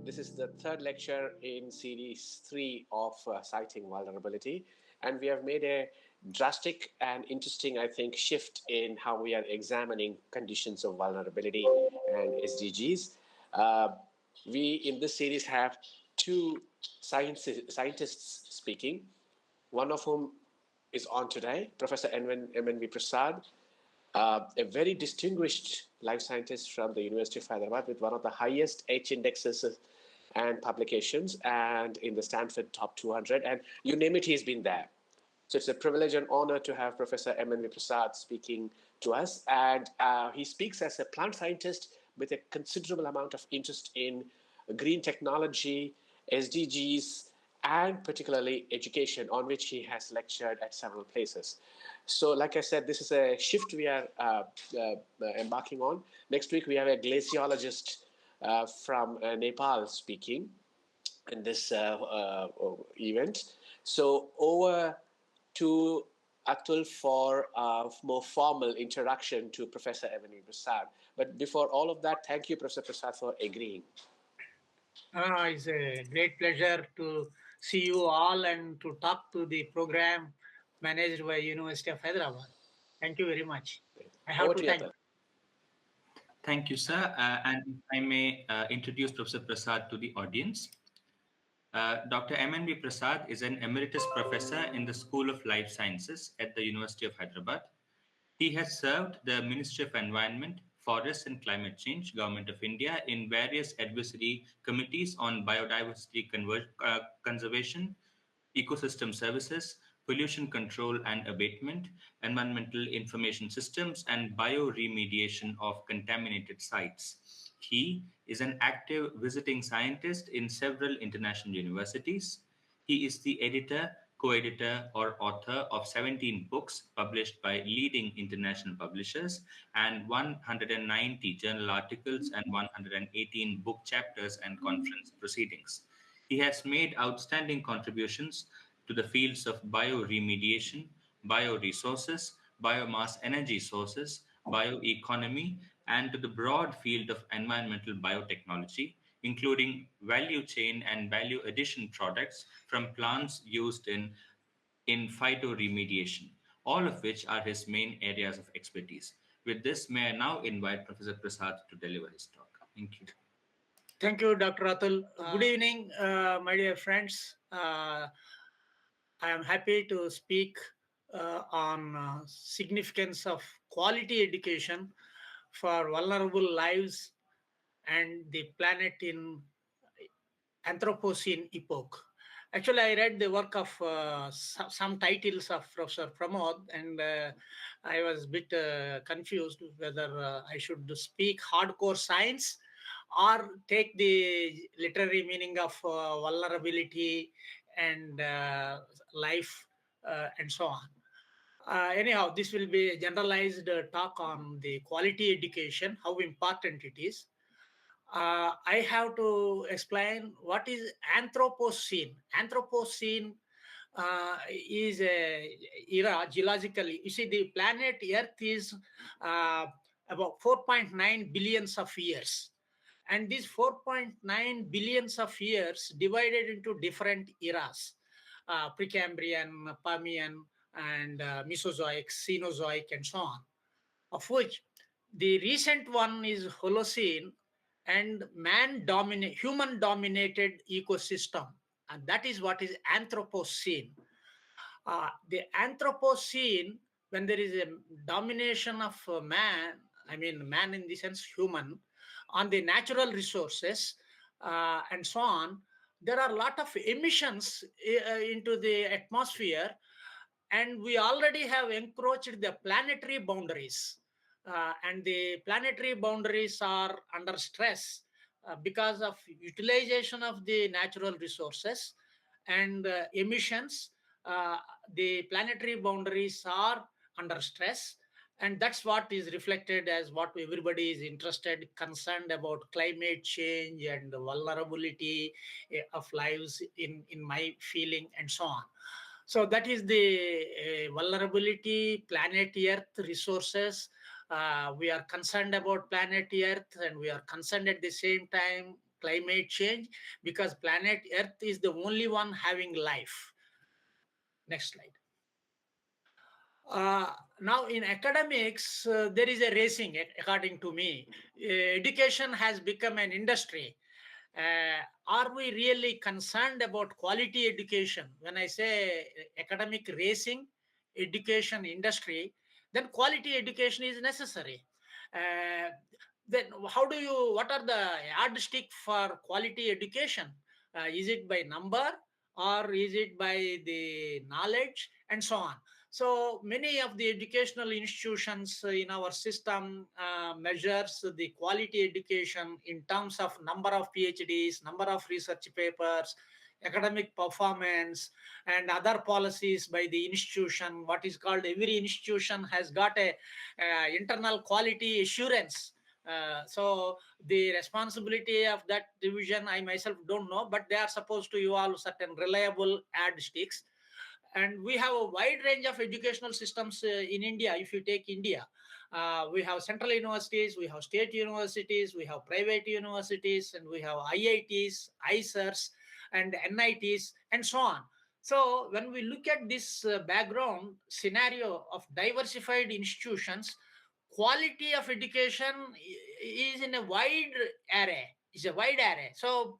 This is the third lecture in series 3 of citing vulnerability, and we have made a drastic and interesting, I think, shift in how we are examining conditions of vulnerability and SDGs. We in this series have two scientists speaking, one of whom is on today, Professor M.N.V. Prasad, a very distinguished life scientist from the University of Hyderabad with one of the highest H indexes and publications, and in the Stanford Top 200, and you name it, he's been there. So it's a privilege and honor to have Professor M.N.V. Prasad speaking to us, and he speaks as a plant scientist with a considerable amount of interest in green technology, SDGs, and particularly education, on which he has lectured at several places. So, like I said, this is a shift we are embarking on. Next week, we have a glaciologist from Nepal speaking in this event. So, over to Atul for a more formal introduction to Professor M.N.V. Prasad. But before all of that, thank you, Professor Prasad, for agreeing. It's a great pleasure to see you all and to talk to the program managed by University of Hyderabad. Thank you very much. I have Over to to you, thank. Atul. Thank you, sir. And if I may introduce Professor Prasad to the audience. Dr. M.N.V. Prasad is an emeritus professor in the School of Life Sciences at the University of Hyderabad. He has served the Ministry of Environment, Forests and Climate Change, Government of India, in various advisory committees on biodiversity conservation, ecosystem services, pollution control and abatement, environmental information systems, and bioremediation of contaminated sites. He is an active visiting scientist in several international universities. He is the editor, co-editor, or author of 17 books published by leading international publishers and 190 journal articles and 118 book chapters and conference proceedings. He has made outstanding contributions to the fields of bioremediation, bioresources, biomass energy sources, bioeconomy, and to the broad field of environmental biotechnology, including value chain and value addition products from plants used in phytoremediation, all of which are his main areas of expertise. With this, may I now invite Professor Prasad to deliver his talk. Thank you. Thank you, Dr. Atul. Good evening, my dear friends. I am happy to speak on significance of quality education for vulnerable lives and the planet in Anthropocene epoch. Actually, I read the work of some titles of Professor Pramod, and I was a bit confused whether I should speak hardcore science or take the literary meaning of vulnerability and life and so on. Anyhow, this will be a generalized talk on the quality education, how important it is. I have to explain what is Anthropocene. Anthropocene is a era geologically. You see, the planet Earth is about 4.9 billions of years. And these 4.9 billions of years divided into different eras, Precambrian, Permian, and Mesozoic, Cenozoic, and so on, of which the recent one is Holocene and human-dominated ecosystem. And that is what is Anthropocene. The Anthropocene, when there is a domination of man, I mean man in the sense human, on the natural resources and so on, there are a lot of emissions into the atmosphere, and we already have encroached the planetary boundaries. And the planetary boundaries are under stress because of utilization of the natural resources and emissions. The planetary boundaries are under stress, and that's what is reflected as what everybody is interested, concerned about climate change and the vulnerability of lives in my feeling and so on. So that is the vulnerability, planet Earth resources. We are concerned about planet Earth, and we are concerned at the same time climate change, because planet Earth is the only one having life. Next slide. Now in academics, there is a racing, according to me. Education has become an industry. Are we really concerned about quality education? When I say academic racing, education industry, then quality education is necessary. Uh, then what are the yardstick for quality education? Is it by number, or is it by the knowledge, and so on? So many of the educational institutions in our system measures the quality education in terms of number of PhDs, number of research papers, academic performance, and other policies by the institution. What is called, every institution has got a internal quality assurance. So the responsibility of that division, I myself don't know, but they are supposed to evolve certain reliable yardsticks. And we have a wide range of educational systems in India. If you take India, we have central universities, we have state universities, we have private universities, and we have IITs, ISERs, and NITs, and so on. So when we look at this background scenario of diversified institutions, quality of education is in a wide array. Is a wide array. So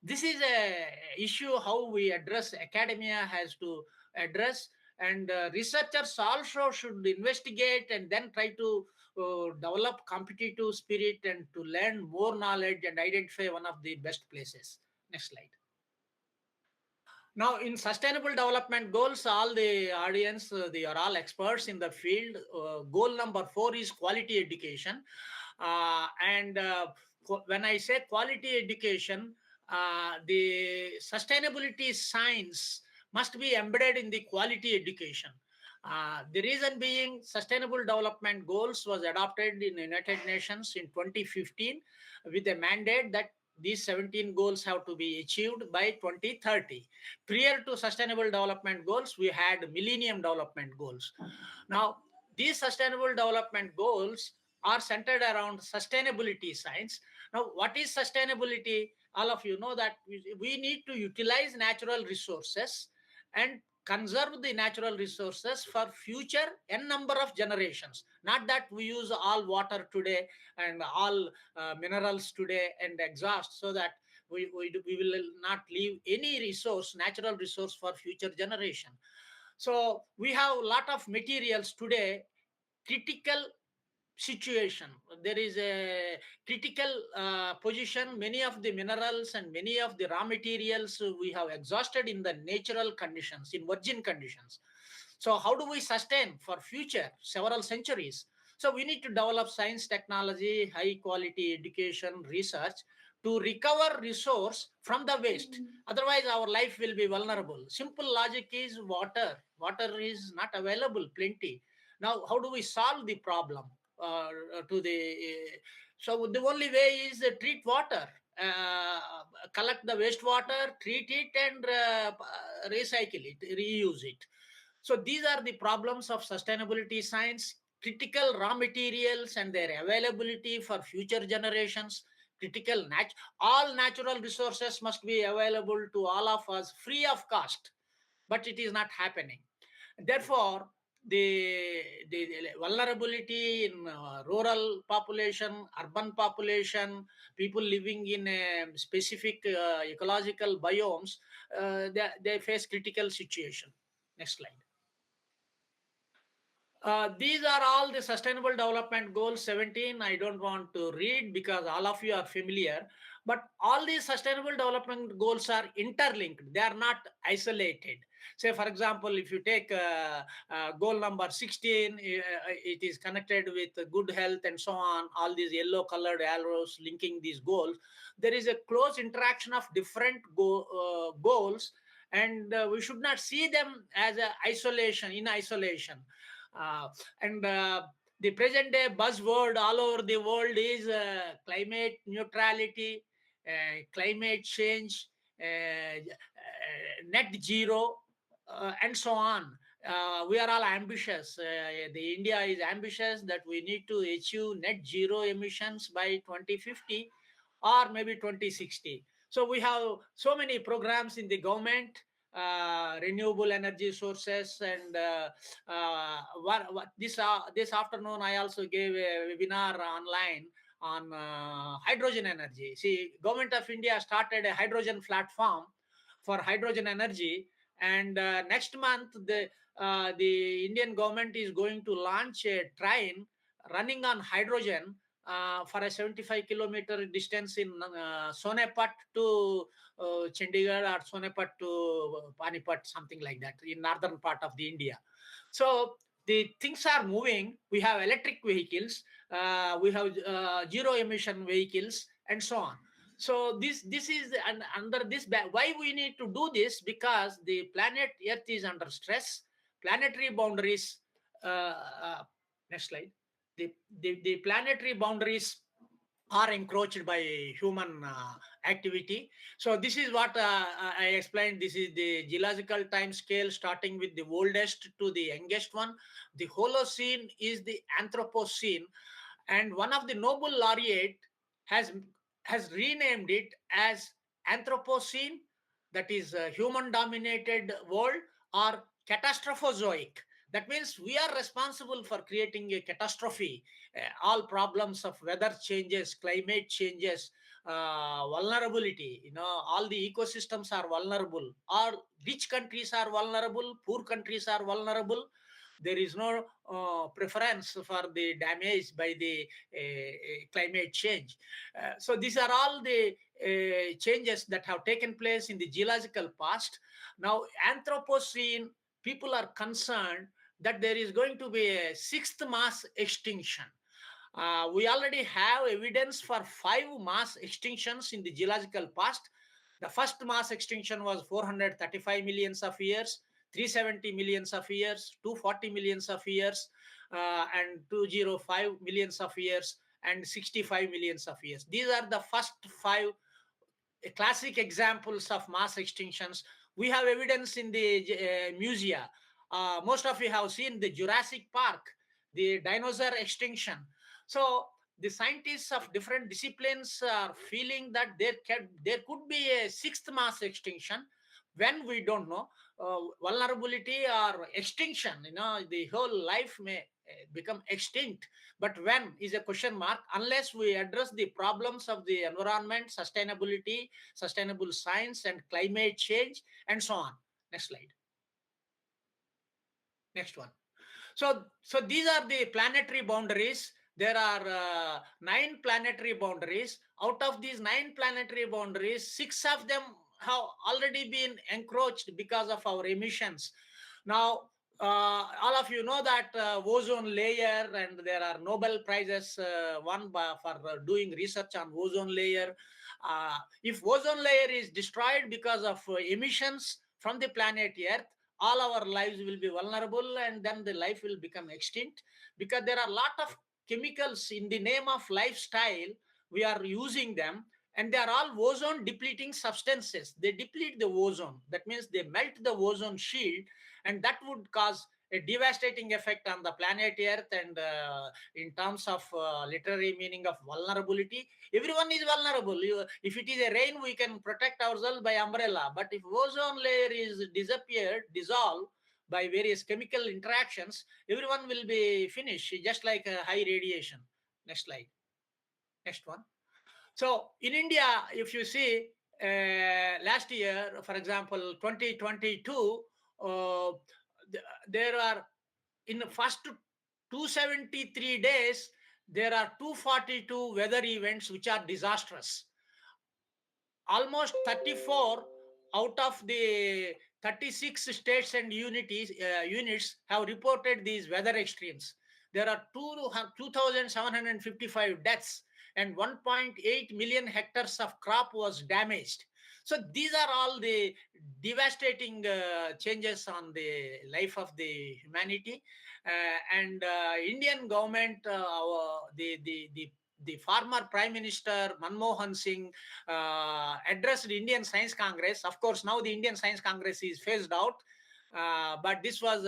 this is a issue how we address, academia has to address, and researchers also should investigate and then try to develop competitive spirit and to learn more knowledge and identify one of the best places. Next slide. Now, in sustainable development goals, all the audience, they are all experts in the field. Goal number 4 is quality education. When I say quality education, the sustainability science must be embedded in the quality education. The reason being, Sustainable Development Goals was adopted in the United Nations in 2015 with a mandate that these 17 goals have to be achieved by 2030. Prior to Sustainable Development Goals, we had Millennium Development Goals. Now, these Sustainable Development Goals are centered around sustainability science. Now, what is sustainability? All of you know that we need to utilize natural resources and conserve the natural resources for future n number of generations. Not that we use all water today and all minerals today and exhaust, so that we will not leave any resource, natural resource, for future generation. So we have a lot of materials today, critical situation. There is a critical position. Many of the minerals and many of the raw materials we have exhausted in the natural conditions, in virgin conditions. So how do we sustain for future several centuries? So we need to develop science, technology, high quality education, research to recover resource from the waste. Otherwise, our life will be vulnerable. Simple logic is water. Water is not available plenty. Now, how do we solve the problem? To the So the only way is treat water, collect the wastewater, treat it, and recycle it, reuse it. So these are the problems of sustainability science: critical raw materials and their availability for future generations. All natural resources must be available to all of us free of cost, but it is not happening. Therefore, the vulnerability in rural population, urban population, people living in specific ecological biomes, they face critical situation. Next slide. These are all the Sustainable Development Goals 17. I don't want to read because all of you are familiar. But all these Sustainable Development Goals are interlinked. They are not isolated. Say, for example, if you take goal number 16, it is connected with good health and so on. All these yellow colored arrows linking these goals. There is a close interaction of different goals, and we should not see them as in isolation. And the present day buzzword all over the world is climate neutrality, climate change, net zero, and so on. We are all ambitious. The India is ambitious that we need to achieve net zero emissions by 2050. or maybe 2060. So we have so many programs in the government, renewable energy sources, and this afternoon I also gave a webinar online on hydrogen energy. See, Government of India started a hydrogen platform for hydrogen energy, and next month the Indian government is going to launch a train running on hydrogen for a 75-kilometer distance in Sonepat to Chandigarh, or Sonepat to Panipat, something like that, in northern part of the India. So the things are moving. We have electric vehicles, we have zero emission vehicles, and so on. So this is under this why we need to do this, because the planet Earth is under stress. Planetary boundaries, next slide. The planetary boundaries are encroached by human activity. So this is what I explained. This is the geological time scale, starting with the oldest to the youngest one. The Holocene is the Anthropocene, and one of the Nobel laureate has renamed it as Anthropocene, that is a human dominated world, or catastrophozoic. That means we are responsible for creating a catastrophe. All problems of weather changes, climate changes, vulnerability, all the ecosystems are vulnerable. All rich countries are vulnerable, poor countries are vulnerable. There is no preference for the damage by the climate change. So these are all the changes that have taken place in the geological past. Now, Anthropocene, people are concerned that there is going to be a sixth mass extinction. We already have evidence for 5 mass extinctions in the geological past. The first mass extinction was 435 millions of years, 370 millions of years, 240 millions of years, and 205 millions of years, and 65 millions of years. These are the first 5 classic examples of mass extinctions. We have evidence in the musea. Most of you have seen the Jurassic Park, the dinosaur extinction. So the scientists of different disciplines are feeling that there could be a sixth mass extinction. When, we don't know. Vulnerability or extinction, the whole life may become extinct, but when is a question mark, unless we address the problems of the environment, sustainability, sustainable science, and climate change, and so on. Next slide. Next one. So these are the planetary boundaries. There are 9 planetary boundaries. Out of these 9 planetary boundaries, 6 of them have already been encroached because of our emissions. Now, all of you know that ozone layer, and there are Nobel Prizes won for doing research on ozone layer. If ozone layer is destroyed because of emissions from the planet Earth, all our lives will be vulnerable, and then the life will become extinct, because there are a lot of chemicals in the name of lifestyle. We are using them, and they are all ozone depleting substances. They deplete the ozone. That means they melt the ozone shield, and that would cause a devastating effect on the planet Earth. And in terms of literary meaning of vulnerability, everyone is vulnerable. If it is a rain, we can protect ourselves by umbrella. But if ozone layer is dissolved by various chemical interactions, everyone will be finished, just like high radiation. Next slide. Next one. So in India, if you see, last year, for example, 2022, there are, in the first 273 days, there are 242 weather events which are disastrous. Almost 34 out of the 36 states and units have reported these weather extremes. There are 2,755 deaths, and 1.8 million hectares of crop was damaged. So these are all the devastating changes on the life of the humanity. And Indian government, the former Prime Minister Man Singh addressed the Indian Science Congress. Of course, now the Indian Science Congress is phased out. But this was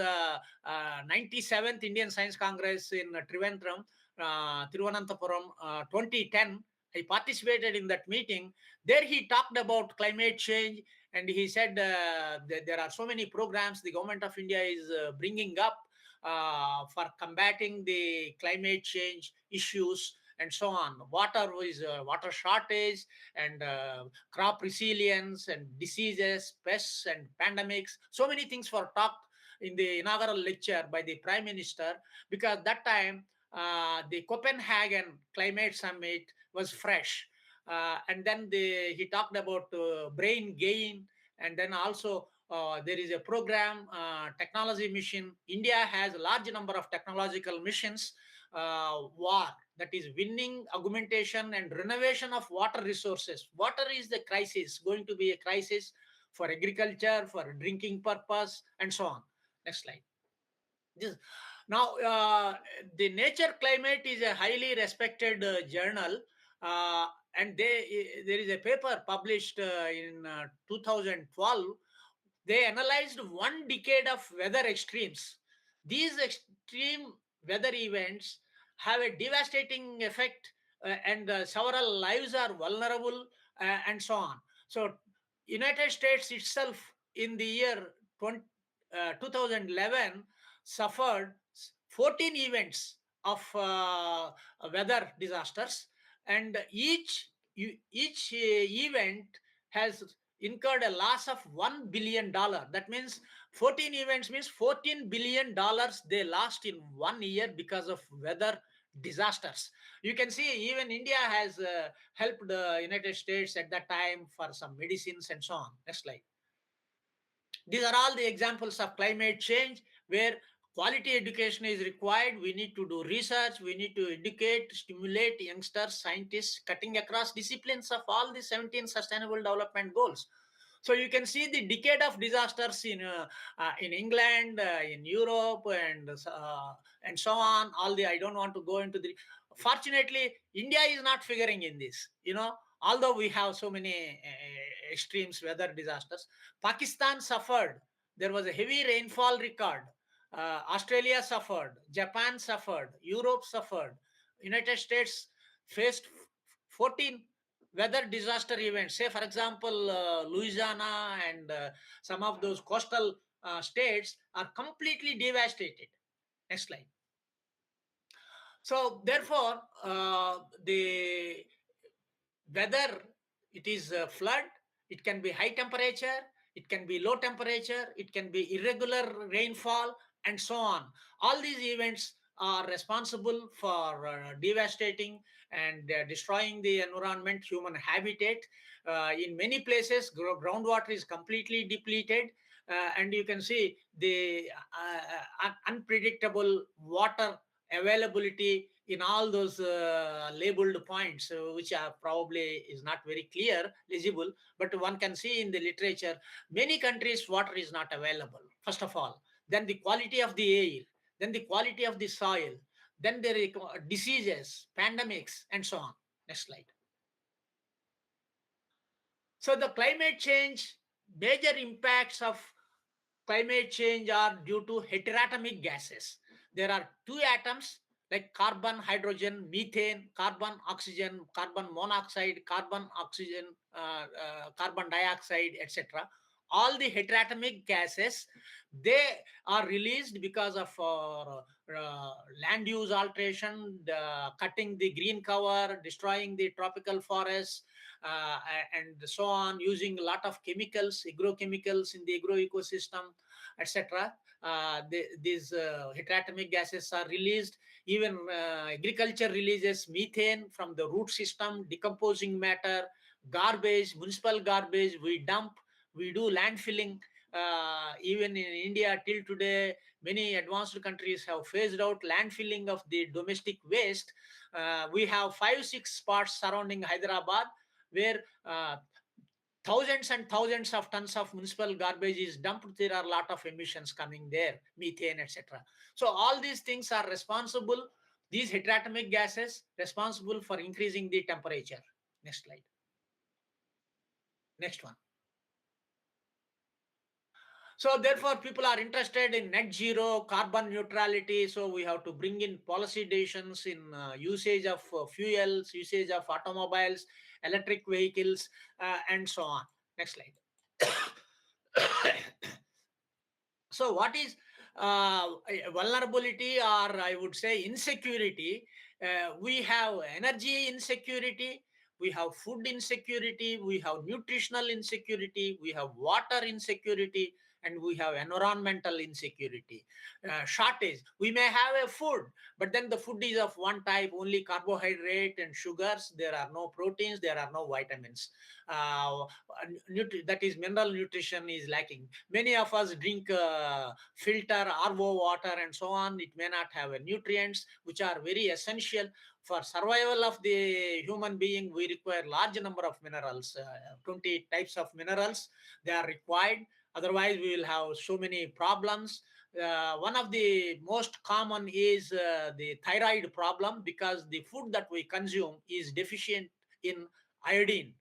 97th Indian Science Congress in Trivandrum, Thiruvananthapuram, 2010. I participated in that meeting. There he talked about climate change, and he said that there are so many programs the government of India is bringing up for combating the climate change issues and so on. Water is water shortage and crop resilience and diseases, pests and pandemics. So many things were talked in the inaugural lecture by the Prime Minister, because that time the Copenhagen Climate Summit was fresh. And then he talked about brain gain, and then also there is a program, technology mission. India has a large number of technological missions. War, that is winning, augmentation, and renovation of water resources. Water is the crisis, going to be a crisis for agriculture, for drinking purpose, and so on. Next slide. This, now, the Nature Climate is a highly respected journal, and there is a paper published in 2012. They analyzed 1 decade of weather extremes. These extreme weather events have a devastating effect, and several lives are vulnerable, and so on. So, United States itself in the year 2011 suffered 14 events of weather disasters, and each event has incurred a loss of $1 billion. That means 14 events means $14 billion they lost in 1 year because of weather disasters. You can see even India has helped the United States at that time for some medicines and so on. Next slide. These are all the examples of climate change where quality education is required. We need to do research. We need to educate, stimulate youngsters, scientists, cutting across disciplines of all the 17 Sustainable Development Goals. So you can see the decade of disasters in England, in Europe, and so on. All the I don't want to go into the. Fortunately, India is not figuring in this. Although we have so many extremes weather disasters. Pakistan suffered. There was a heavy rainfall record. Australia suffered. Japan suffered. Europe suffered. United States faced 14 weather disaster events. Say, for example, Louisiana and some of those coastal states are completely devastated. Next slide. So, therefore, the whether it is flood, it can be high temperature, it can be low temperature, it can be irregular rainfall, and so on. All these events are responsible for devastating and destroying the environment, human habitat. In many places, groundwater is completely depleted, and you can see the unpredictable water availability in all those labeled points, which are probably is not very clear, legible, but one can see in the literature, many countries water is not available, first of all. Then the quality of the air, then the quality of the soil, then there are diseases, pandemics, and so on. Next slide. So the climate change, major impacts of climate change are due to heteroatomic gases. There are two atoms like carbon, hydrogen, methane, carbon, oxygen, carbon monoxide, carbon, oxygen, carbon dioxide, etc. All the heteroatomic gases, they are released because of land use alteration, cutting the green cover, destroying the tropical forests, and so on, using a lot of chemicals, agrochemicals in the agro ecosystem, etc. These heteroatomic gases are released. Even agriculture releases methane from the root system, decomposing matter, garbage, municipal garbage, we dump, we do landfilling. Even in India, till today, many advanced countries have phased out landfilling of the domestic waste. We have 5-6 spots surrounding Hyderabad where thousands and thousands of tons of municipal garbage is dumped. There are a lot of emissions coming there, methane, etc. So all these things are responsible, these heteroatomic gases, responsible for increasing the temperature. Next slide. Next one. So therefore, people are interested in net zero, carbon neutrality. So we have to bring in policy decisions in usage of fuels, usage of automobiles, electric vehicles, and so on. Next slide. So what is vulnerability, or I would say insecurity? We have energy insecurity, we have food insecurity, we have nutritional insecurity, we have water insecurity, and we have environmental insecurity. Shortage. We may have a food, but then the food is of one type, only carbohydrate and sugars. There are no proteins, there are no vitamins. That is, mineral nutrition is lacking. Many of us drink filter RO water and so on. It may not have nutrients which are very essential for survival of the human being. We require large number of minerals, 20 types of minerals they are required. Otherwise we will have so many problems. One of the most common is the thyroid problem, because the food that we consume is deficient in iodine.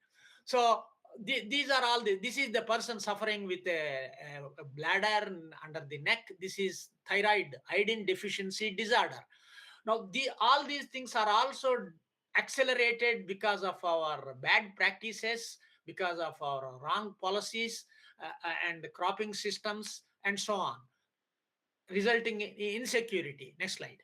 So these are all this is the person suffering with a bladder under the neck. This is thyroid iodine deficiency disorder. Now all these things are also accelerated because of our bad practices, because of our wrong policies, and cropping systems and so on, resulting in insecurity. Next slide.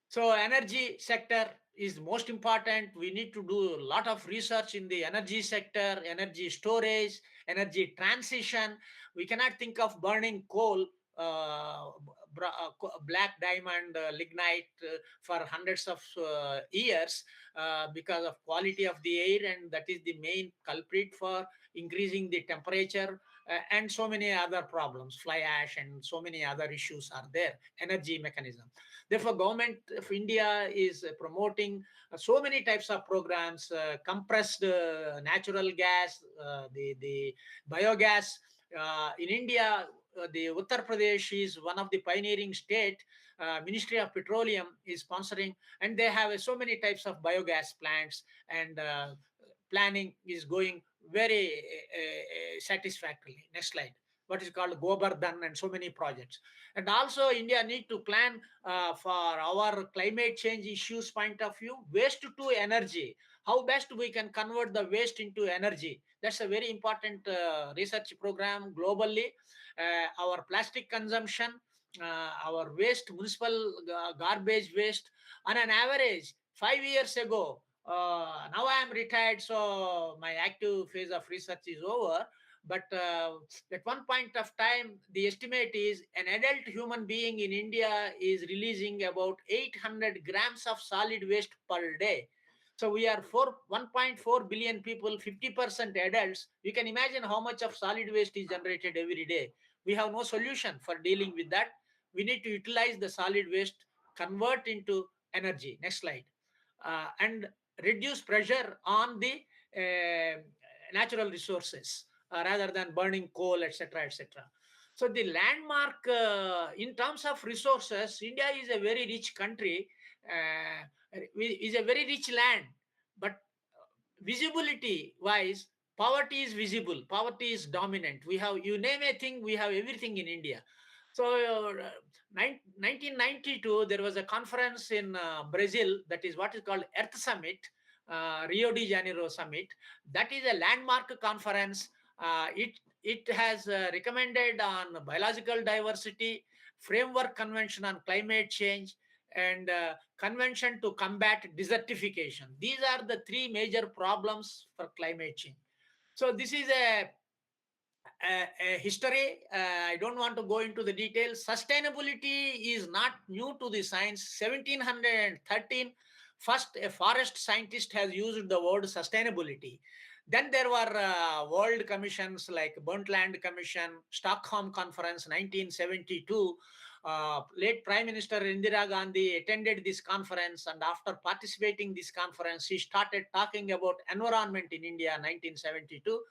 So energy sector is most important. We need to do a lot of research in the energy sector, energy storage, energy transition. We cannot think of burning coal, black diamond, lignite for hundreds of years because of quality of the air, and that is the main culprit for increasing the temperature, and so many other problems, fly ash and so many other issues are there. Energy mechanism. Therefore, government of India is promoting so many types of programs, compressed natural gas, the biogas. In India, the Uttar Pradesh is one of the pioneering state. Ministry of Petroleum is sponsoring, and they have so many types of biogas plants, and planning is going very satisfactorily. Next slide. What is called Gobardhan and so many projects. And also India need to plan for our climate change issues point of view, waste to energy. How best we can convert the waste into energy. That's a very important research program globally. Our plastic consumption, our waste, municipal garbage waste, on an average 5 years ago. Now I am retired, so my active phase of research is over. But at one point of time, the estimate is an adult human being in India is releasing about 800 grams of solid waste per day. So we are 1.4 billion people, 50% adults. You can imagine how much of solid waste is generated every day. We have no solution for dealing with that. We need to utilize the solid waste, convert into energy. Next slide. And reduce pressure on the natural resources rather than burning coal, etc., etc. So the landmark in terms of resources, India is a very rich country, is a very rich land, but visibility wise, poverty is visible, poverty is dominant. We have, you name a thing, we have everything in India. So 1992 there was a conference in Brazil, that is what is called Earth Summit, Rio de Janeiro Summit. That is a landmark conference. It has recommended on biological diversity, framework convention on climate change, and convention to combat desertification. These are the three major problems for climate change. So this is a history. I don't want to go into the details. Sustainability is not new to the science. 1713, first a forest scientist has used the word sustainability. Then there were world commissions like Brundtland Commission, Stockholm Conference, 1972. Late Prime Minister Indira Gandhi attended this conference, and after participating this conference, she started talking about environment in India, 1972,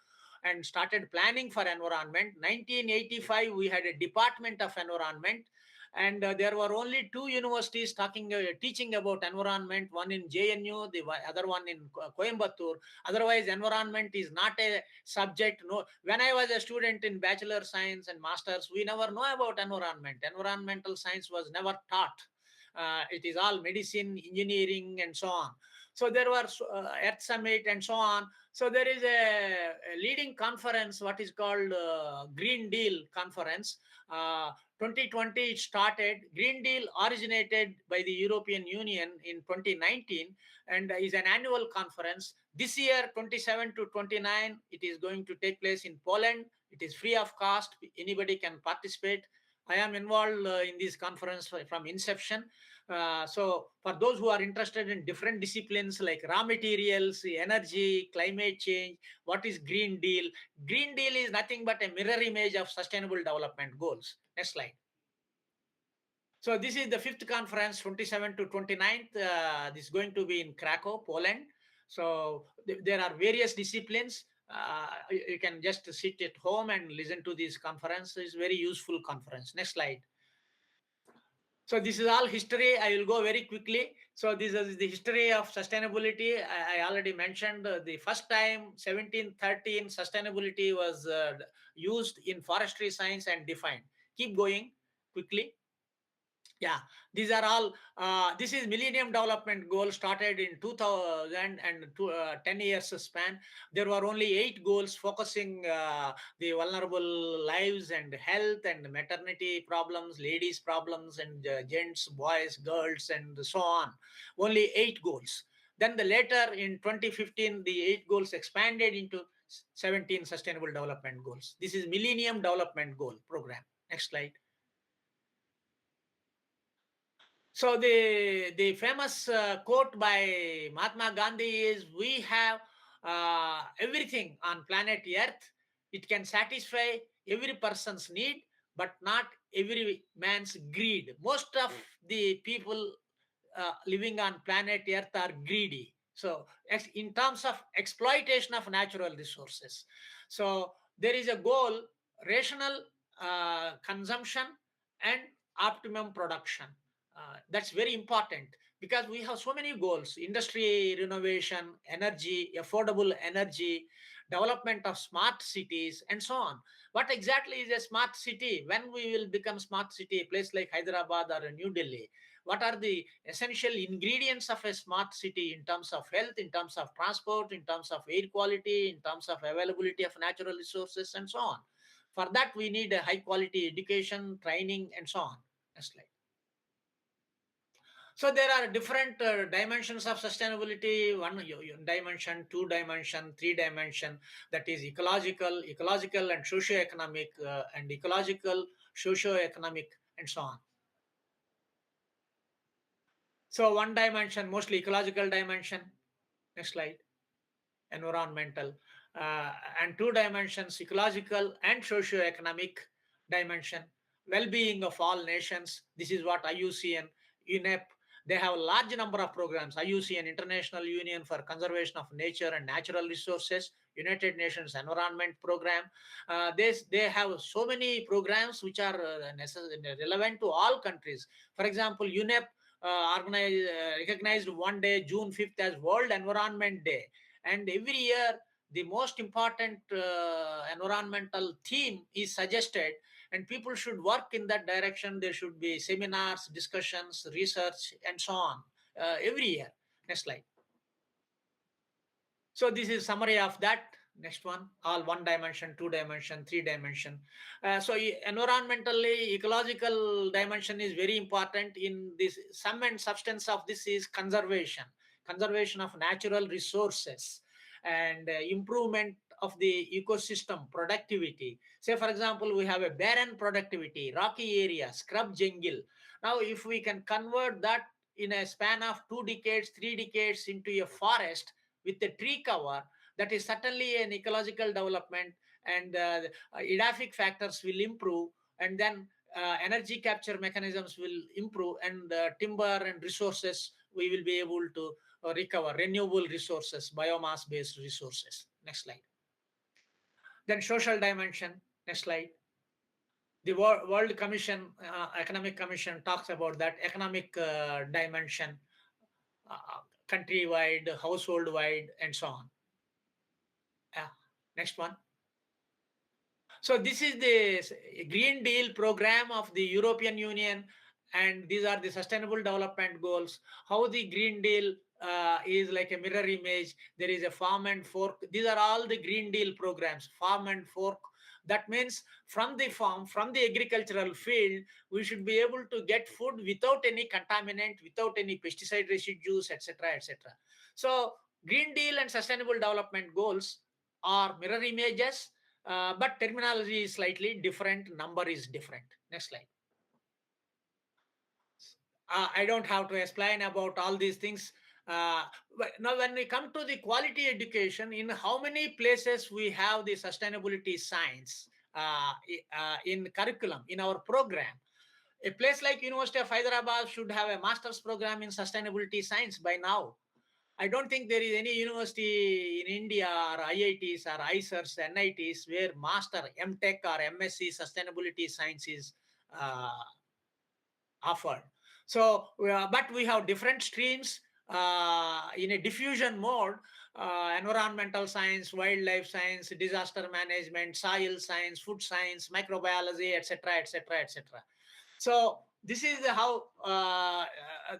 and started planning for environment. 1985, we had a Department of Environment. And there were only two universities teaching about environment, one in JNU, the other one in Coimbatore. Otherwise, environment is not a subject. No, when I was a student in bachelor science and masters, we never know about environment. Environmental science was never taught. It is all medicine, engineering, and so on. So there were Earth Summit and so on. So there is a leading conference, what is called Green Deal Conference. 2020 it started. Green Deal originated by the European Union in 2019 and is an annual conference. This year, 27 to 29, it is going to take place in Poland. It is free of cost. Anybody can participate. I am involved in this conference from inception. So for those who are interested in different disciplines like raw materials, energy, climate change, what is Green Deal? Green Deal is nothing but a mirror image of sustainable development goals. Next slide. So this is the fifth conference, 27 to 29th. This is going to be in Krakow, Poland. So there are various disciplines. You can just sit at home and listen to this conference. It's very useful conference. Next slide. So this is all history. I will go very quickly. So this is the history of sustainability. I already mentioned the first time 1713 sustainability was used in forestry science and defined. Keep going quickly. Yeah, these are all, this is Millennium Development Goal started in 2000 and 10 years span. There were only 8 goals focusing the vulnerable lives and health and maternity problems, ladies problems and gents, boys, girls and so on. Only 8 goals. Then the later in 2015, the 8 goals expanded into 17 Sustainable Development Goals. This is Millennium Development Goal program. Next slide. So the famous quote by Mahatma Gandhi is, we have everything on planet Earth. It can satisfy every person's need, but not every man's greed. Most of the people living on planet Earth are greedy. So in terms of exploitation of natural resources. So there is a goal, rational consumption and optimum production. That's very important because we have so many goals: industry renovation, energy, affordable energy, development of smart cities, and so on. What exactly is a smart city? When we will become smart city, a place like Hyderabad or New Delhi, what are the essential ingredients of a smart city in terms of health, in terms of transport, in terms of air quality, in terms of availability of natural resources, and so on? For that, we need a high quality education, training, and so on. Next slide. So there are different dimensions of sustainability: one dimension, two dimension, three dimension. That is ecological and socio-economic, and ecological, socio-economic, and so on. So one dimension, mostly ecological dimension. Next slide. Environmental, and two dimensions, ecological and socio-economic dimension. Well-being of all nations. This is what IUCN, UNEP, they have a large number of programs. IUCN, International Union for Conservation of Nature and Natural Resources, United Nations Environment Program. They have so many programs which are relevant to all countries. For example, UNEP recognized one day, June 5th, as World Environment Day. And every year, the most important environmental theme is suggested, and people should work in that direction. There should be seminars, discussions, research, and so on every year. Next slide. So this is summary of that. Next one, all one dimension, two dimension, three dimension. So environmentally, ecological dimension is very important in this. Sum and substance of this is conservation of natural resources, and improvement of the ecosystem productivity. Say, for example, we have a barren productivity, rocky area, scrub jungle. Now, if we can convert that in a span of 2 decades, 3 decades into a forest with the tree cover, that is certainly an ecological development, and edaphic factors will improve, and then energy capture mechanisms will improve, and timber and resources we will be able to recover, renewable resources, biomass based resources. Next slide. Then social dimension. Next slide. The World Commission, Economic Commission, talks about that economic dimension, countrywide, household wide, and so on. Next one. So this is the Green Deal program of the European Union, and these are the Sustainable Development Goals. How the Green Deal is like a mirror image. There is a farm and fork. These are all the Green Deal programs, farm and fork. That means from the farm, from the agricultural field, we should be able to get food without any contaminant, without any pesticide residues, etc., etc. So Green Deal and Sustainable Development Goals are mirror images, but terminology is slightly different, number is different. Next slide. I don't have to explain about all these things. Now, when we come to the quality education, in how many places we have the sustainability science in curriculum, in our program? A place like University of Hyderabad should have a master's program in sustainability science by now. I don't think there is any university in India or IITs or ICERs, NITs where master, MTech or MSc sustainability science is offered. So, but we have different streams in a diffusion mode, environmental science, wildlife science, disaster management, soil science, food science, microbiology, etc., etc., etc. So this is how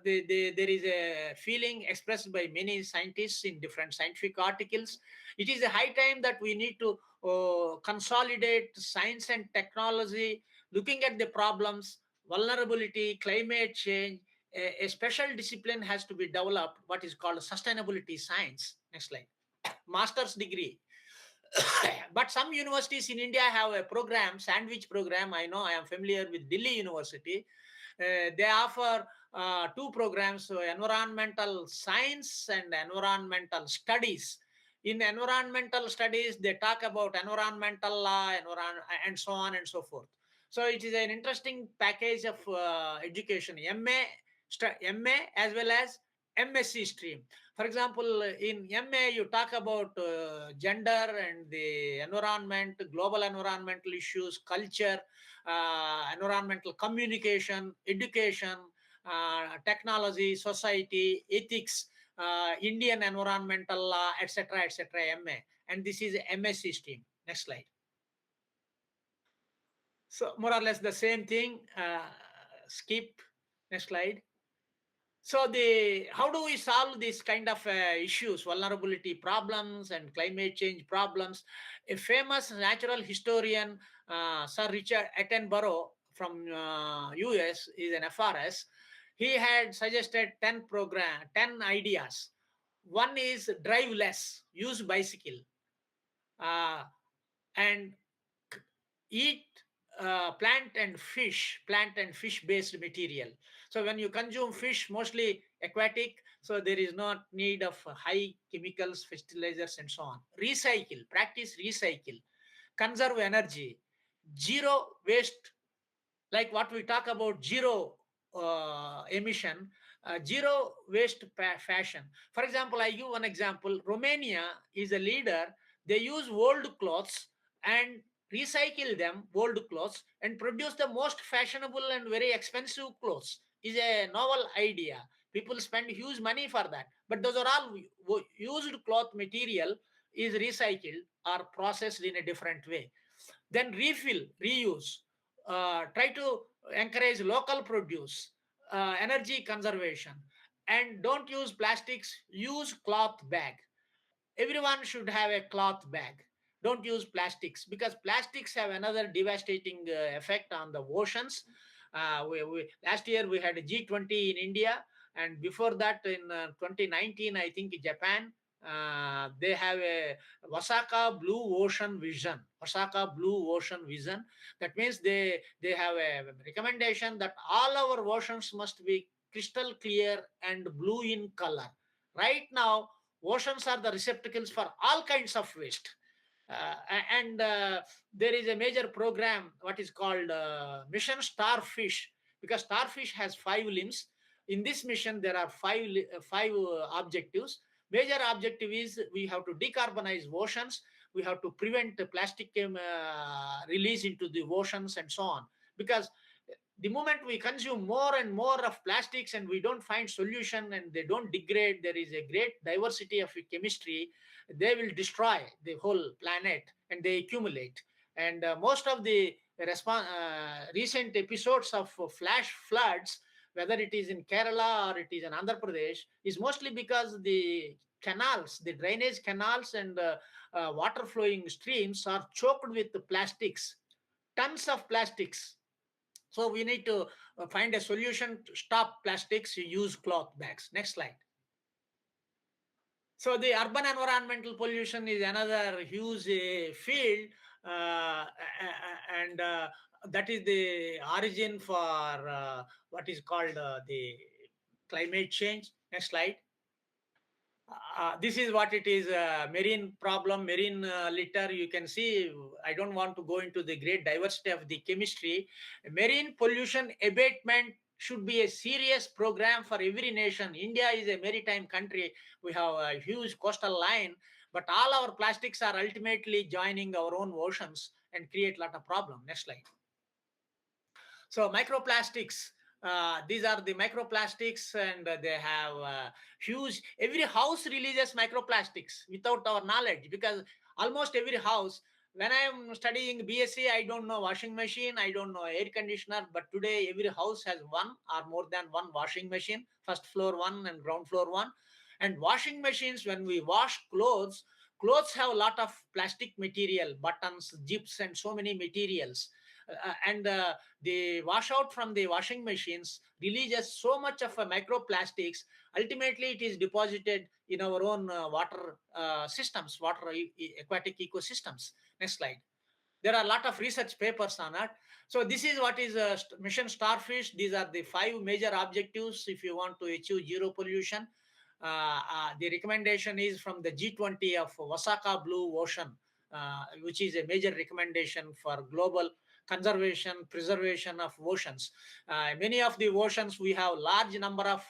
there is a feeling expressed by many scientists in different scientific articles. It is a high time that we need to consolidate science and technology, looking at the problems, vulnerability, climate change. A special discipline has to be developed, what is called sustainability science. Next slide. Master's degree. But some universities in India have a program, sandwich program. I know, I am familiar with Delhi University. They offer two programs, so environmental science and environmental studies. In environmental studies, they talk about environmental law, and so on and so forth. So it is an interesting package of education, MA as well as MSc stream. For example, in MA, you talk about gender and the environment, global environmental issues, culture, environmental communication, education, technology, society, ethics, Indian environmental law, etc., etc., MA. And this is MSc stream. Next slide. So more or less the same thing. Skip. Next slide. So how do we solve these kind of issues, vulnerability problems and climate change problems? A famous natural historian, Sir Richard Attenborough from US, is an FRS. He had suggested 10 ideas. One is drive less, use bicycle, and eat plant and fish based material. So when you consume fish, mostly aquatic, so there is not need of high chemicals, fertilizers, and so on. Recycle, practice recycle, conserve energy, zero waste, like what we talk about, zero emission, zero waste fashion. For example, I give one example. Romania is a leader. They use old clothes and recycle them, old clothes, and produce the most fashionable and very expensive clothes. Is a novel idea. People spend huge money for that, but those are all used cloth material is recycled or processed in a different way. Then refill, reuse, try to encourage local produce, energy conservation, and don't use plastics, use cloth bag. Everyone should have a cloth bag. Don't use plastics, because plastics have another devastating effect on the oceans. Last year we had a G20 in India, and before that in 2019, I think Japan, they have a Osaka Blue Ocean Vision. Osaka Blue Ocean Vision. That means they have a recommendation that all our oceans must be crystal clear and blue in color. Right now, oceans are the receptacles for all kinds of waste. And there is a major program, what is called Mission Starfish, because starfish has 5 limbs. In this mission, there are five objectives. Major objective is we have to decarbonize oceans. we have to prevent the plastic release into the oceans and so on. Because the moment we consume more and more of plastics and we don't find solution and they don't degrade, there is a great diversity of chemistry, they will destroy the whole planet and they accumulate. And most of the recent episodes of flash floods, whether it is in Kerala or it is in Andhra Pradesh, is mostly because the canals, the drainage canals and water flowing streams are choked with the plastics, tons of plastics. So we need to find a solution to stop plastics, use cloth bags. Next slide. So the urban environmental pollution is another huge field, and that is the origin for what is called the climate change. Next slide. This is what it is, marine problem, marine litter. You can see, I don't want to go into the great diversity of the chemistry. Marine pollution abatement should be a serious program for every nation. India is a maritime country. We have a huge coastal line, but all our plastics are ultimately joining our own oceans and create a lot of problem. Next slide. So microplastics, these are the microplastics, and they have huge. Every house releases microplastics without our knowledge, because almost every house. When I am studying BSc, I don't know washing machine, I don't know air conditioner, but today every house has one or more than one washing machine, first floor one and ground floor one. And washing machines, when we wash clothes, clothes have a lot of plastic material, buttons, zips, and so many materials. And the washout from the washing machines releases so much of microplastics. Ultimately, it is deposited in our own water systems, aquatic ecosystems. Next slide. There are a lot of research papers on it. So this is what is Mission Starfish. These are the 5 major objectives if you want to achieve zero pollution. The recommendation is from the G20 of Osaka Blue Ocean, which is a major recommendation for global conservation, preservation of oceans. Many of the oceans, we have large number of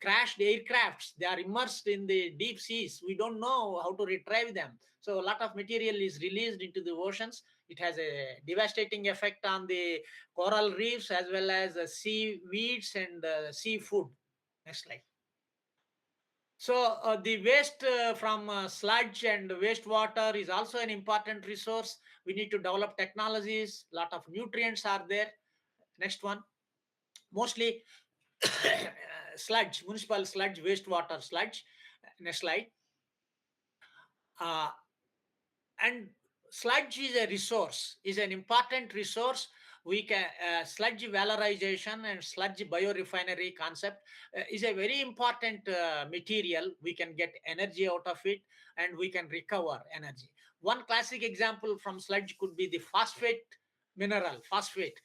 crashed aircrafts. They are immersed in the deep seas. We don't know how to retrieve them. So a lot of material is released into the oceans. It has a devastating effect on the coral reefs as well as seaweeds and seafood. Next slide. So the waste from sludge and wastewater is also an important resource. We need to develop technologies. A lot of nutrients are there. Next one. Mostly sludge, municipal sludge, wastewater sludge. Next slide. And sludge is a resource, is an important resource. We can sludge valorization and sludge biorefinery concept is a very important material. We can get energy out of it and we can recover energy. One classic example from sludge could be the phosphate mineral, phosphate.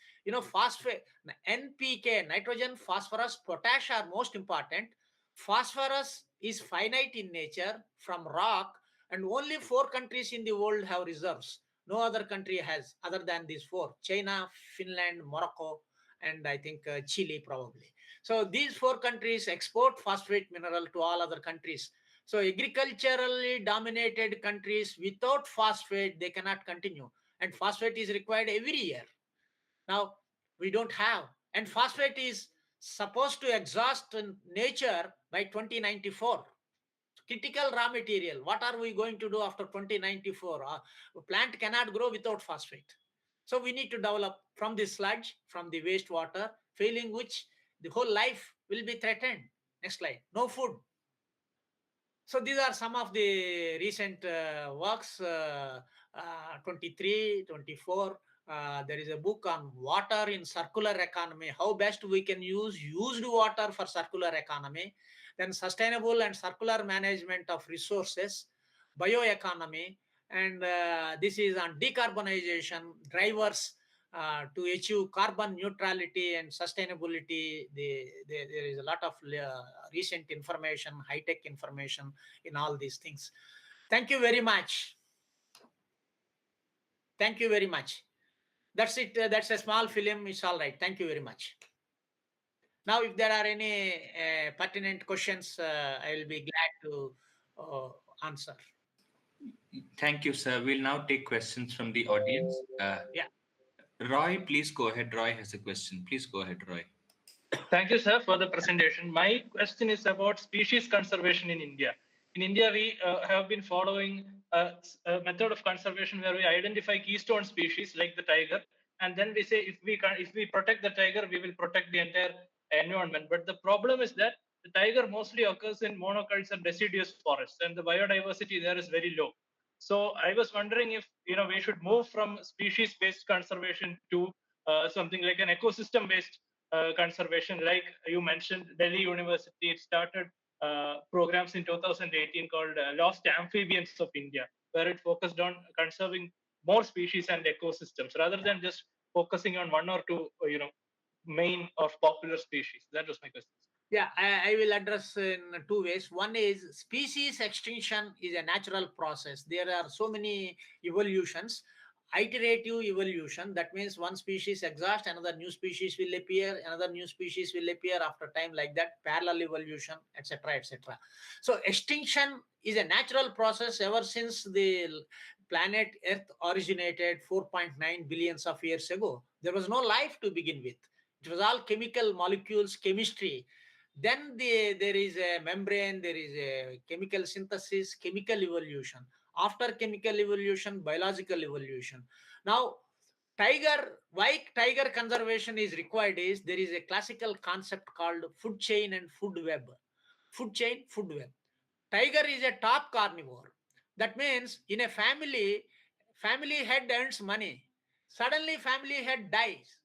Phosphate, NPK, nitrogen, phosphorus, potash are most important. Phosphorus is finite in nature from rock, and only 4 countries in the world have reserves. No other country has, other than these 4: China, Finland, Morocco, and I think Chile probably. So these 4 countries export phosphate mineral to all other countries. So agriculturally dominated countries, without phosphate, they cannot continue. And phosphate is required every year. Now, we don't have. And phosphate is supposed to exhaust in nature by 2094. Critical raw material. What are we going to do after 2094? A plant cannot grow without phosphate. So we need to develop from the sludge, from the wastewater, failing which the whole life will be threatened. Next slide. No food. So these are some of the recent works, 23, 24. There is a book on water in circular economy, how best we can use used water for circular economy. Then sustainable and circular management of resources, bioeconomy, and this is on decarbonization, drivers to achieve carbon neutrality and sustainability. There is a lot of recent information, high-tech information in all these things. Thank you very much. Thank you very much. That's it. That's a small film. It's all right. Thank you very much. Now, if there are any pertinent questions, I will be glad to answer. Thank you, sir. We'll now take questions from the audience. Yeah. Roy, please go ahead. Roy has a question. Please go ahead, Roy. Thank you, sir, for the presentation. My question is about species conservation in India. In India, we have been following a method of conservation where we identify keystone species like the tiger, and then we say if we protect the tiger, we will protect the entire environment. But the problem is that the tiger mostly occurs in monoculture deciduous forests, and the biodiversity there is very low. So I was wondering if we should move from species-based conservation to something like an ecosystem-based conservation. Like you mentioned, Delhi University it started programs in 2018 called Lost Amphibians of India, where it focused on conserving more species and ecosystems rather than just focusing on one or two, main or popular species. That was my question. Yeah, I will address in two ways. One is species extinction is a natural process. There are so many evolutions, iterative evolution. That means one species exhausts, another new species will appear, another new species will appear after time, like that, parallel evolution, etc., etc. So extinction is a natural process ever since the planet Earth originated 4.9 billions of years ago. There was no life to begin with. It was all chemical molecules, chemistry. Then there is a membrane, there is a chemical synthesis, chemical evolution. After chemical evolution, biological evolution. Now, why tiger conservation is required is there is a classical concept called food chain and food web. Food chain, food web. Tiger is a top carnivore. That means in a family head earns money. Suddenly family head dies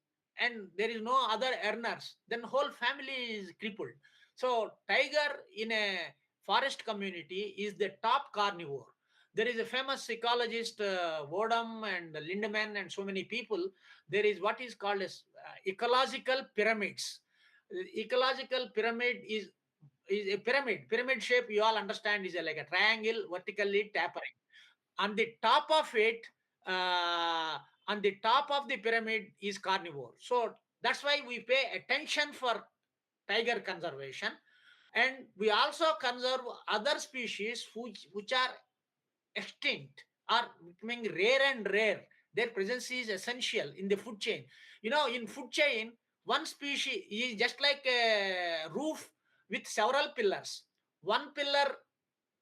and there is no other earners. Then whole family is crippled. So tiger in a forest community is the top carnivore. There is a famous ecologist, Wodum and Lindemann and so many people. There is what is called as ecological pyramids. The ecological pyramid is a pyramid shape. You all understand is like a triangle vertically tapering. On the top of it, on the top of the pyramid is carnivore. So that's why we pay attention for tiger conservation, and we also conserve other species which are extinct or becoming rare and rare. Their presence is essential in the food chain. In food chain, one species is just like a roof with several pillars. One pillar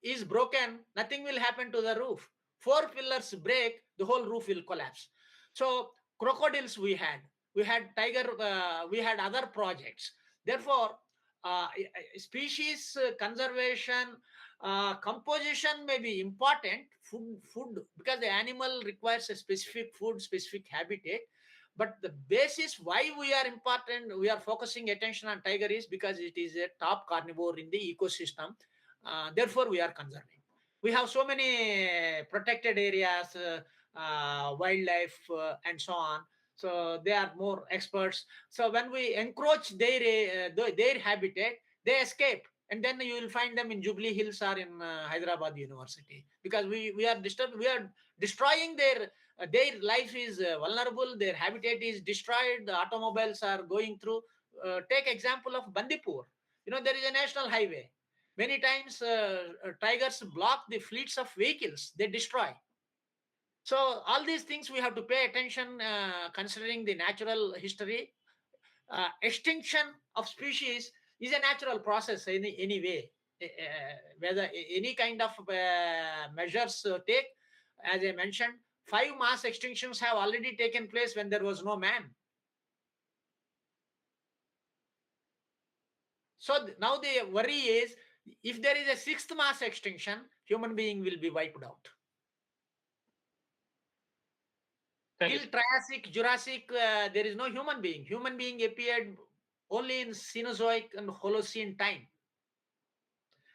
is broken, nothing will happen to the roof. Four pillars break, the whole roof will collapse. So crocodiles we had tiger, we had other projects. Therefore, species conservation, composition may be important. Food, because the animal requires a specific food, specific habitat. But the basis why we are focusing attention on tiger is because it is a top carnivore in the ecosystem. Therefore, we are conserving. We have so many protected areas, wildlife, and so on. So they are more experts. So when we encroach their habitat, they escape, and then you will find them in Jubilee Hills or in Hyderabad University, because we are disturbed. We are destroying their life is vulnerable. Their habitat is destroyed. The automobiles are going through. Take example of Bandipur. There is a national highway. Many times tigers block the fleets of vehicles. They destroy. So all these things we have to pay attention, considering the natural history. Extinction of species is a natural process anyway. Whether any kind of measures take, as I mentioned, 5 mass extinctions have already taken place when there was no man. So now the worry is, if there is a 6th mass extinction, human being will be wiped out. Till Triassic, Jurassic, there is no human being. Human being appeared only in Cenozoic and Holocene time.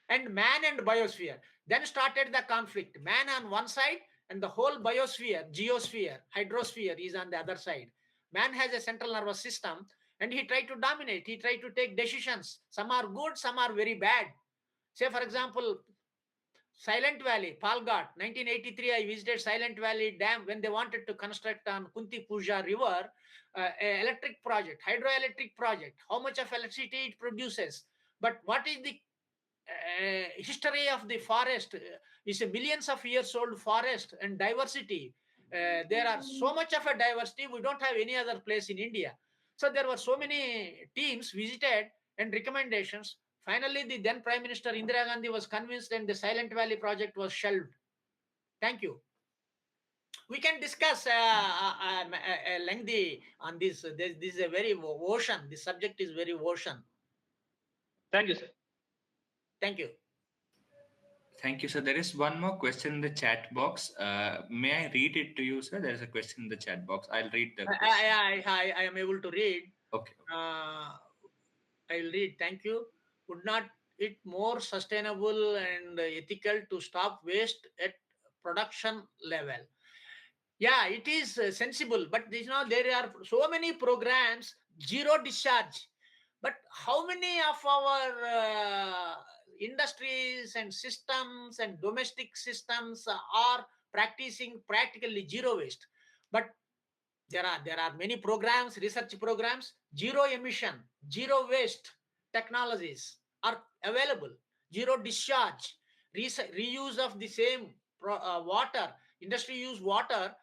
And man and biosphere. Then started the conflict. Man on one side and the whole biosphere, geosphere, hydrosphere is on the other side. Man has a central nervous system and he tried to dominate. He tried to take decisions. Some are good, some are very bad. Say, for example, Silent Valley, Palghat, 1983, I visited Silent Valley Dam when they wanted to construct on Kunti Puja River, electric project, hydroelectric project. How much of electricity it produces? But what is the history of the forest? It's a millions of years old forest and diversity. There are so much of a diversity we don't have any other place in India. So there were so many teams visited and recommendations. Finally, the then Prime Minister Indira Gandhi was convinced and the Silent Valley project was shelved. Thank you. We can discuss lengthy on this. This is a very ocean. This subject is very ocean. Thank you, sir. Thank you. Thank you, sir. There is one more question in the chat box. May I read it to you, sir? There is a question in the chat box. I'll read the question. I am able to read. Okay. I'll read. Thank you. Would not it more sustainable and ethical to stop waste at production level? Yeah, it is sensible, but there are so many programs, zero discharge. But how many of our industries and systems and domestic systems are practicing practically zero waste? But there are many programs, research programs, zero emission, zero waste technologies are available. Zero discharge, reuse of the same water, industry use water,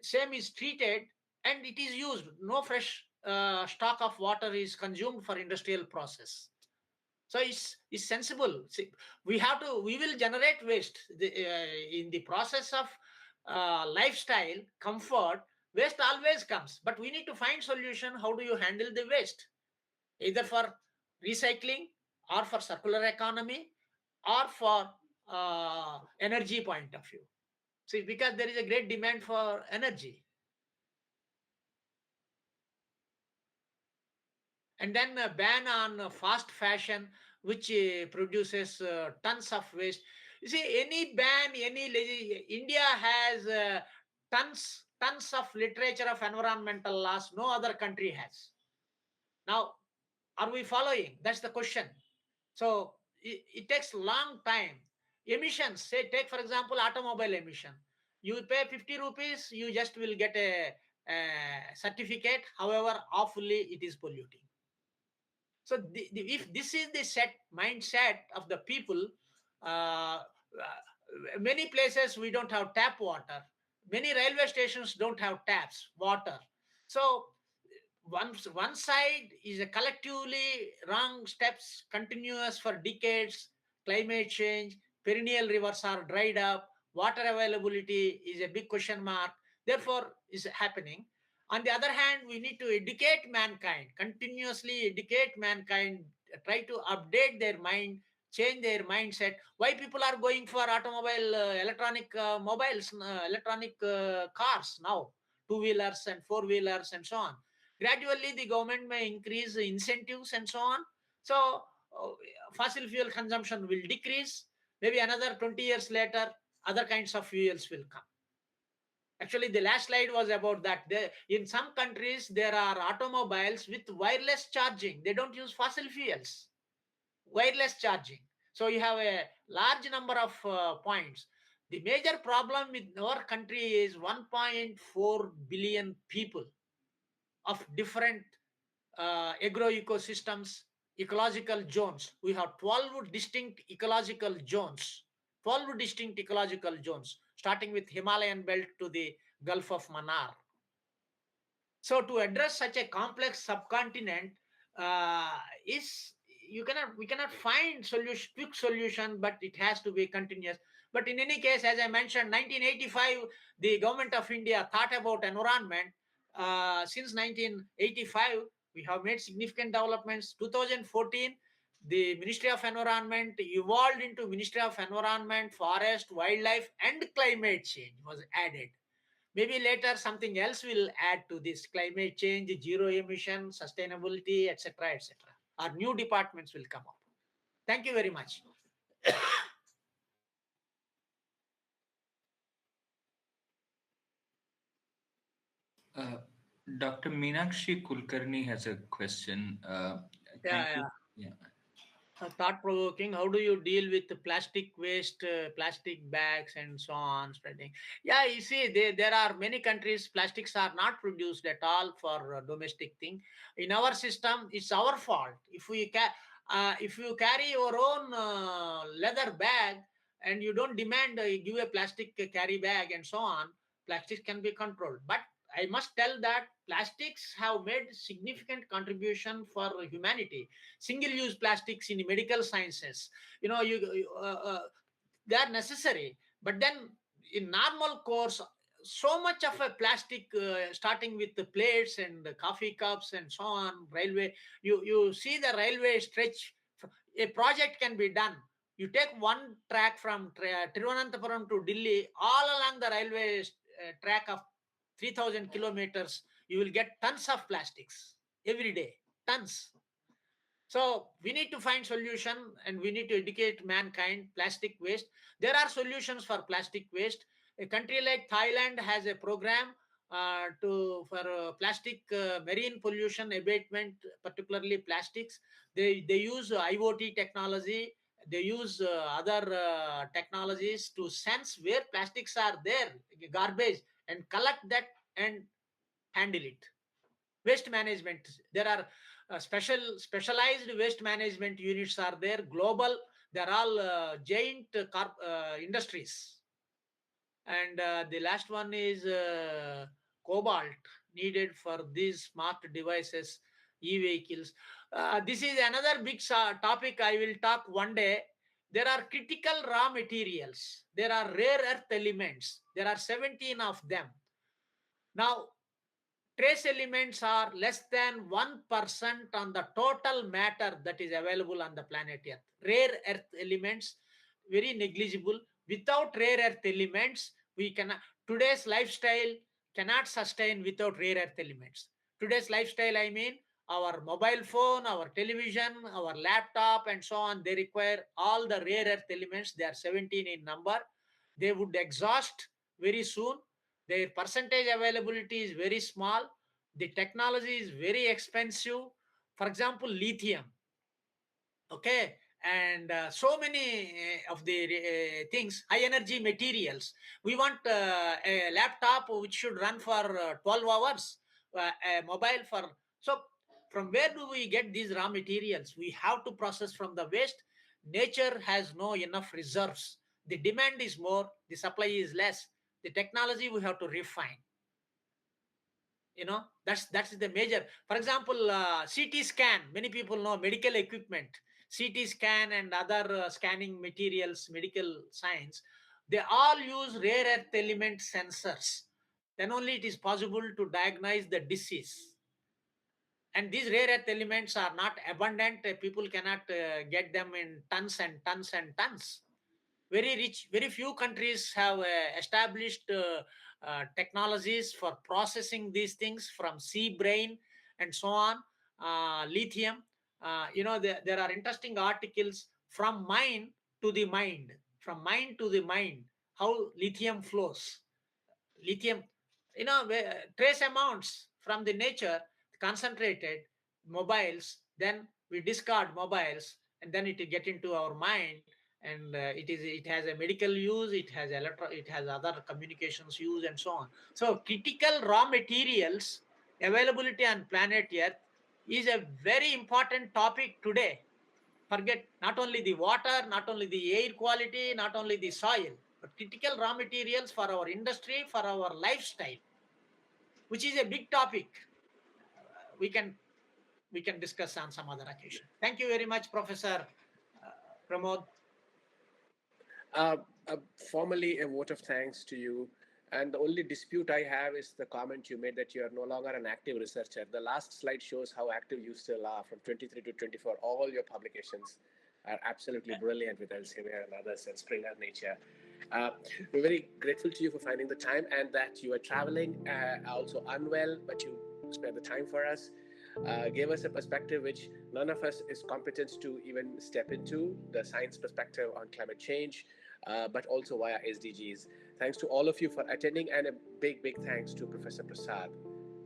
same is treated and it is used. No fresh stock of water is consumed for industrial process. So it's sensible. See, we will generate waste in the process of lifestyle comfort. Waste always comes, but we need to find solution. How do you handle the waste? Either for recycling or for circular economy or for energy point of view. See, because there is a great demand for energy. And then a ban on fast fashion, which produces tons of waste. You see, any ban, India has tons of literature of environmental laws. No other country has. Now, are we following? That's the question. So it takes long time. Emissions, say, take for example, automobile emission. You pay 50 rupees, you just will get a certificate. However, awfully it is polluting. So if this is the mindset of the people, uh, many places we don't have tap water. Many railway stations don't have taps, water. So one side is a collectively wrong steps, continuous for decades, climate change, perennial rivers are dried up, water availability is a big question mark, therefore is happening. On the other hand, we need to educate mankind, continuously educate mankind, try to update their mind, change their mindset. Why people are going for automobile, electronic mobiles, electronic cars now, two-wheelers and four-wheelers and so on. Gradually, the government may increase incentives and so on. So, fossil fuel consumption will decrease. Maybe another 20 years later, other kinds of fuels will come. Actually, the last slide was about that. In some countries, there are automobiles with wireless charging. They don't use fossil fuels. Wireless charging. So you have a large number of points. The major problem with our country is 1.4 billion people of different agro-ecosystems, ecological zones. We have 12 distinct ecological zones. 12 distinct ecological zones, starting with Himalayan belt to the Gulf of Mannar. So to address such a complex subcontinent, we cannot find quick solution, but it has to be continuous. But in any case, as I mentioned, 1985, the government of India thought about environment. Since 1985, we have made significant developments. 2014, the Ministry of Environment evolved into Ministry of Environment, Forest, Wildlife, and Climate Change was added. Maybe later something else will add to this: climate change, zero emission, sustainability, etc., etc. Our new departments will come up. Thank you very much. Dr. Meenakshi Kulkarni has a question. Yeah. Thought-provoking. How do you deal with the plastic waste, plastic bags, and so on spreading? Yeah, you see, there are many countries plastics are not produced at all for domestic thing. In our system, it's our fault. If you carry your own leather bag, and you don't demand give a plastic carry bag and so on, plastics can be controlled. But I must tell that plastics have made significant contribution for humanity. Single-use plastics in medical sciences, they are necessary. But then in normal course, so much of a plastic, starting with the plates and the coffee cups and so on, railway. You see the railway stretch. A project can be done. You take one track from Tiruvananthapuram to Delhi, all along the railway track of 3,000 kilometers, you will get tons of plastics every day, tons. So we need to find solution, and we need to educate mankind. Plastic waste. There are solutions for plastic waste. A country like Thailand has a program for plastic marine pollution abatement, particularly plastics. They use IoT technology. They use other technologies to sense where plastics are there, garbage, and collect that and handle it. Waste management, there are specialized waste management units are there, global. They're all giant industries. And the last one is cobalt, needed for these smart devices, e-vehicles. This is another big topic I will talk one day. There are critical raw materials, there are rare earth elements, there are 17 of them. Now, trace elements are less than 1% on the total matter that is available on the planet Earth. Rare earth elements, very negligible. Without rare earth elements, we cannot. Today's lifestyle cannot sustain without rare earth elements. Today's lifestyle, I mean, our mobile phone, our television, our laptop, and so on, they require all the rare earth elements. They are 17 in number. They would exhaust very soon. Their percentage availability is very small. The technology is very expensive. For example, lithium. Okay. And so many of the things, high energy materials. We want a laptop which should run for 12 hours, a mobile for. So, from where do we get these raw materials? We have to process from the waste. Nature has no enough reserves. The demand is more, the supply is less. The technology we have to refine. That's the major. For example, CT scan, many people know medical equipment, CT scan and other scanning materials, medical science, they all use rare earth element sensors. Then only it is possible to diagnose the disease. And these rare earth elements are not abundant. People cannot get them in tons and tons and tons. Very rich, very few countries have established technologies for processing these things, from sea brain and so on. Lithium, there are interesting articles, from mine to the mind, from mine to the mind, how lithium flows. Lithium, trace amounts from the nature, concentrated mobiles, then we discard mobiles, and then it get into our mind. And it has a medical use, it has it has other communications use, and so on. So critical raw materials availability on planet Earth is a very important topic today. Forget not only the water, not only the air quality, not only the soil, but critical raw materials for our industry, for our lifestyle, which is a big topic. We can discuss on some other occasion. Thank you very much, Professor Pramod. Formally, a vote of thanks to you. And the only dispute I have is the comment you made that you are no longer an active researcher. The last slide shows how active you still are, from 23 to 24. All your publications are absolutely brilliant with Elsevier and others and Springer Nature. We're very grateful to you for finding the time, and that you are traveling, also unwell, but you spare the time for us. Gave us a perspective which none of us is competent to even step into, the science perspective on climate change, but also via SDGs. Thanks to all of you for attending, and a big, big thanks to Professor Prasad.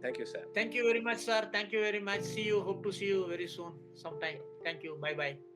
Thank you, sir. Thank you very much, sir. Thank you very much. See you. Hope to see you very soon sometime. Thank you. Bye-bye.